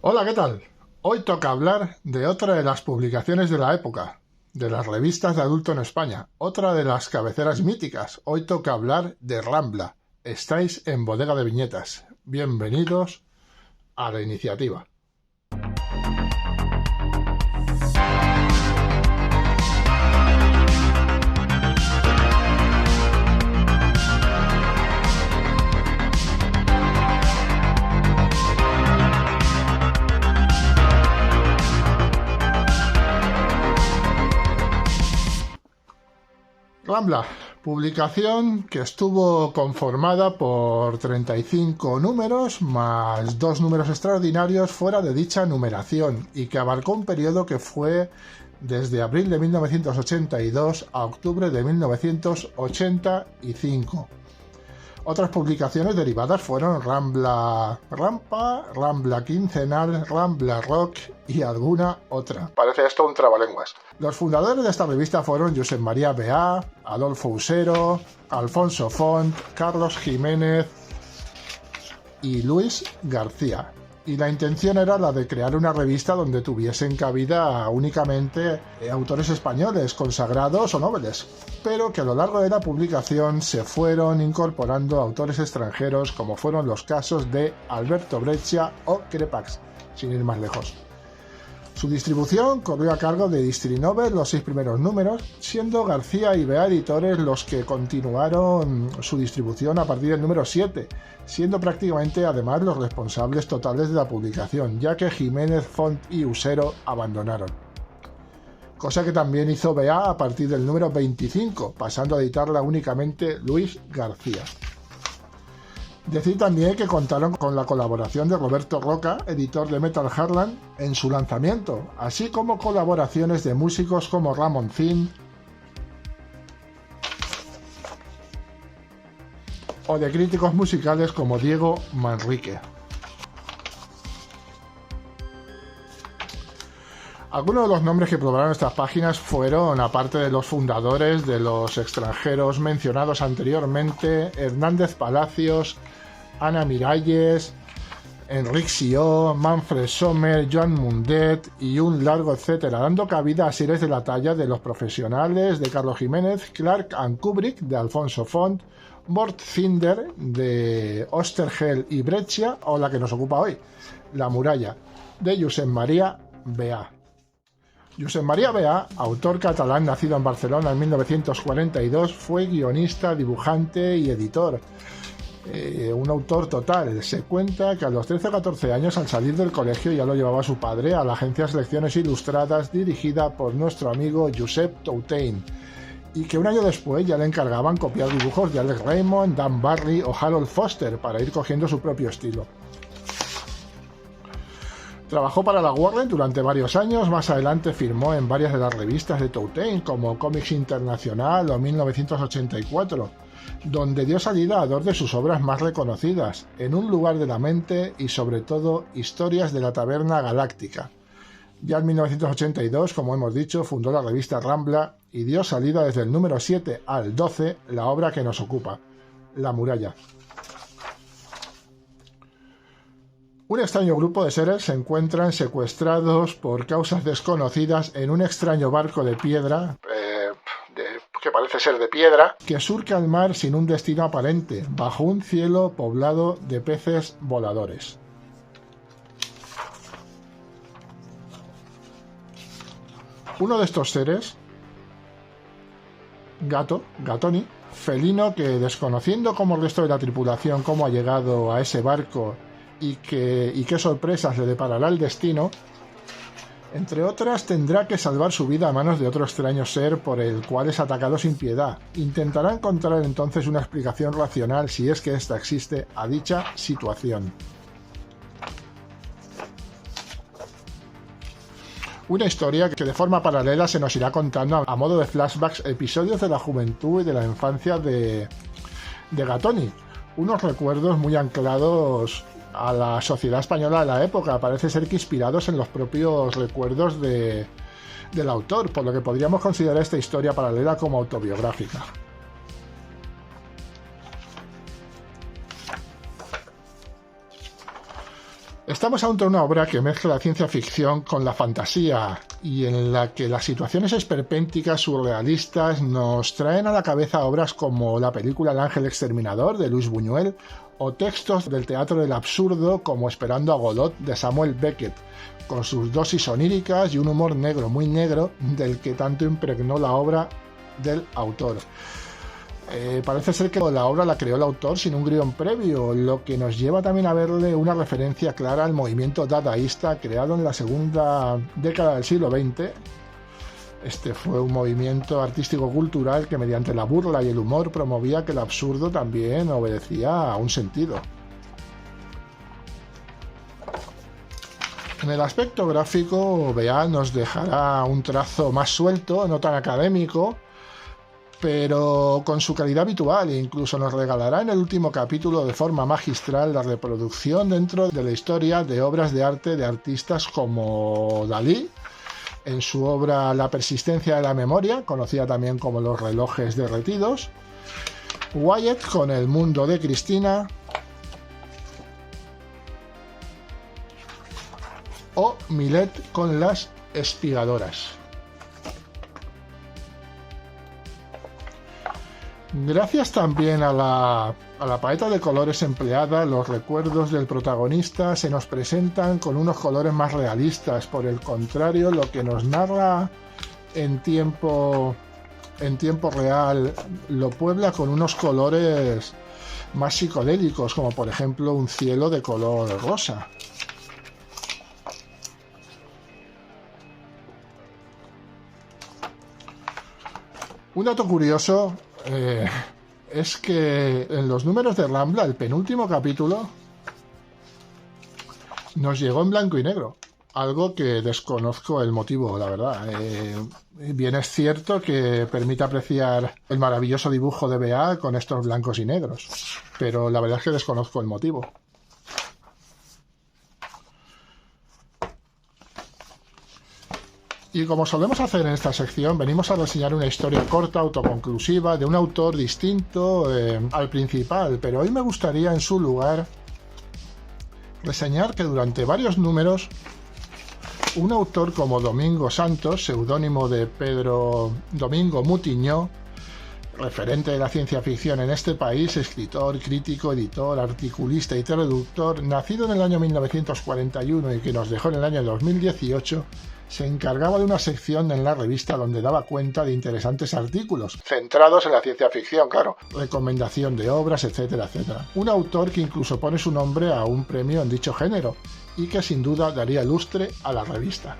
Hola, ¿qué tal? Hoy toca hablar de otra de las publicaciones de la época, de las revistas de adulto en España, otra de las cabeceras míticas. Hoy toca hablar de Rambla. Estáis en Bodega de Viñetas. Bienvenidos a la iniciativa. Rambla, publicación que estuvo conformada por 35 números más 2 números extraordinarios fuera de dicha numeración y que abarcó un periodo que fue desde abril de 1982 a octubre de 1985. Otras publicaciones derivadas fueron Rambla Rampa, Rambla Quincenal, Rambla Rock y alguna otra. Parece esto un trabalenguas. Los fundadores de esta revista fueron Josep María Beá, Adolfo Usero, Alfonso Font, Carlos Jiménez y Luis García. Y la intención era la de crear una revista donde tuviesen cabida únicamente autores españoles, consagrados o nobles, pero que a lo largo de la publicación se fueron incorporando autores extranjeros, como fueron los casos de Alberto Breccia o Crepax, sin ir más lejos. Su distribución corrió a cargo de Distrinovel los 6 primeros números, siendo García y Beá editores los que continuaron su distribución a partir del número 7, siendo prácticamente además los responsables totales de la publicación, ya que Jiménez, Font y Usero abandonaron. Cosa que también hizo Beá a partir del número 25, pasando a editarla únicamente Luis García. Decir también que contaron con la colaboración de Roberto Roca, editor de Metal Heartland, en su lanzamiento, así como colaboraciones de músicos como Ramoncín o de críticos musicales como Diego Manrique. Algunos de los nombres que probaron estas páginas fueron, aparte de los fundadores de los extranjeros mencionados anteriormente, Hernández Palacios, Ana Miralles, Enric Sió, Manfred Sommer, Joan Mundet y un largo etcétera, dando cabida a series de la talla de Los Profesionales de Carlos Jiménez, Clark and Kubrick de Alfonso Font, Mort Cinder de Osterhel y Breccia, o la que nos ocupa hoy, La Muralla, de Josep María Beá. Josep María Beá, autor catalán nacido en Barcelona en 1942, fue guionista, dibujante y editor. Un autor total. Se cuenta que a los 13 o 14 años, al salir del colegio, ya lo llevaba su padre a la agencia Selecciones Ilustradas dirigida por nuestro amigo Josep Toutain, y que un año después ya le encargaban copiar dibujos de Alex Raymond, Dan Barry o Harold Foster para ir cogiendo su propio estilo. Trabajó para la Warner durante varios años, más adelante firmó en varias de las revistas de Toutain, como Comics Internacional o 1984, donde dio salida a 2 de sus obras más reconocidas, En un lugar de la mente y sobre todo Historias de la Taberna Galáctica. Ya en 1982, como hemos dicho, fundó la revista Rambla y dio salida desde el número 7 al 12 la obra que nos ocupa, La Muralla. Un extraño grupo de seres se encuentran secuestrados por causas desconocidas en un extraño barco de piedra, que parece ser de piedra, que surca el mar sin un destino aparente, bajo un cielo poblado de peces voladores. Uno de estos seres, Gatoni, felino que, desconociendo como el resto de la tripulación cómo ha llegado a ese barco y qué sorpresas le deparará el destino, entre otras tendrá que salvar su vida a manos de otro extraño ser por el cual es atacado sin piedad. Intentará encontrar entonces una explicación racional, si es que ésta existe, a dicha situación. Una historia que de forma paralela se nos irá contando a modo de flashbacks episodios de la juventud y de la infancia de Gatoni. Unos recuerdos muy anclados a la sociedad española de la época, parece ser que inspirados en los propios recuerdos del autor, por lo que podríamos considerar esta historia paralela como autobiográfica. Estamos ante una obra que mezcla la ciencia ficción con la fantasía y en la que las situaciones esperpénticas surrealistas nos traen a la cabeza obras como la película El ángel exterminador de Luis Buñuel o textos del teatro del absurdo como Esperando a Godot de Samuel Beckett, con sus dosis oníricas y un humor negro, muy negro, del que tanto impregnó la obra del autor. Parece ser que la obra la creó el autor sin un guión previo, lo que nos lleva también a verle una referencia clara al movimiento dadaísta creado en la segunda década del siglo XX. Este fue un movimiento artístico-cultural que mediante la burla y el humor promovía que el absurdo también obedecía a un sentido. En el aspecto gráfico, B.A. nos dejará un trazo más suelto, no tan académico, pero con su calidad habitual, e incluso nos regalará en el último capítulo de forma magistral la reproducción dentro de la historia de obras de arte de artistas como Dalí, en su obra La persistencia de la memoria, conocida también como Los relojes derretidos, Wyatt con El mundo de Cristina o Millet con Las espigadoras. Gracias también a la paleta de colores empleada, los recuerdos del protagonista se nos presentan con unos colores más realistas. Por el contrario, lo que nos narra en tiempo real lo puebla con unos colores más psicodélicos, como por ejemplo un cielo de color rosa. Un dato curioso es que en los números de Rambla, el penúltimo capítulo, nos llegó en blanco y negro. Algo que desconozco el motivo, la verdad. Bien es cierto que permite apreciar el maravilloso dibujo de B.A. con estos blancos y negros, pero la verdad es que desconozco el motivo. Y como solemos hacer en esta sección, venimos a reseñar una historia corta, autoconclusiva, de un autor distinto al principal, pero hoy me gustaría en su lugar reseñar que durante varios números un autor como Domingo Santos, seudónimo de Pedro Domingo Mutiñó, referente de la ciencia ficción en este país, escritor, crítico, editor, articulista y traductor, nacido en el año 1941 y que nos dejó en el año 2018, se encargaba de una sección en la revista donde daba cuenta de interesantes artículos, centrados en la ciencia ficción, claro, recomendación de obras, etcétera, etcétera. Un autor que incluso pone su nombre a un premio en dicho género y que sin duda daría lustre a la revista.